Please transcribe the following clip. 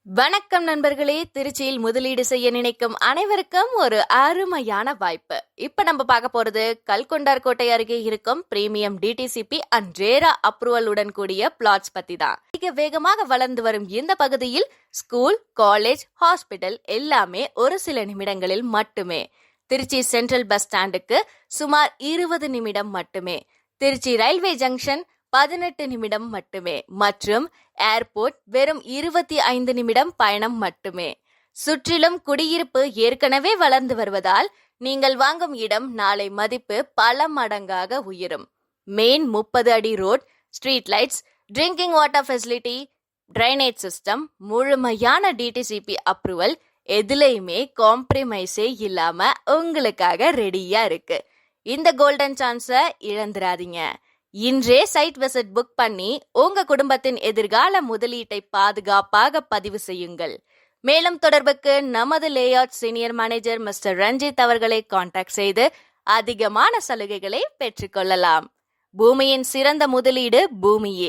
வணக்கம் நண்பர்களே. திருச்சியில் முதலீடு செய்ய நினைக்கும் அனைவருக்கும் ஒரு அருமையான வாய்ப்பு. இப்ப நம்ம பார்க்க போறது கல்கொண்டார்கோட்டை அருகே இருக்கும் premium DTCP and RERA approval உடன் கூடிய பிளாட்ஸ் பத்தி தான். மிக வேகமாக வளர்ந்து வரும் இந்த பகுதியில் ஸ்கூல், காலேஜ், ஹாஸ்பிட்டல் எல்லாமே ஒரு சில நிமிடங்களில் மட்டுமே. திருச்சி சென்ட்ரல் பஸ் ஸ்டாண்டுக்கு சுமார் 20 நிமிடம் மட்டுமே. திருச்சி ரயில்வே ஜங்ஷன் 18 நிமிடம் மட்டுமே மற்றும் ஏர்போர்ட் வெறும் 25 நிமிடம் பயணம் மட்டுமே. சுற்றிலும் குடியிருப்பு ஏற்கனவே வளர்ந்து வருவதால் நீங்கள் வாங்கும் இடம் நாளை மதிப்பு பல மடங்காக உயரும். மெயின் 30 அடி road, street lights, drinking water facility, drainage system, முழுமையான டிடிசிபி அப்ரூவல், எதுலையுமே காம்ப்ரமைஸே இல்லாம உங்களுக்காக ரெடியா இருக்கு. இந்த கோல்டன் சான்ஸை இழந்துராதீங்க. இன்றே சைட் விசிட் புக் பண்ணி உங்க குடும்பத்தின் எதிர்கால முதலீட்டை பாதுகாப்பாக பதிவு செய்யுங்கள். மேலும் தொடர்புக்கு நமது layout senior manager mister Ranjith அவர்களை கான்டாக்ட் செய்து அதிகமான சலுகைகளை பெற்றுக்கொள்ளலாம். பூமியின் சிறந்த முதலீடு பூமியே.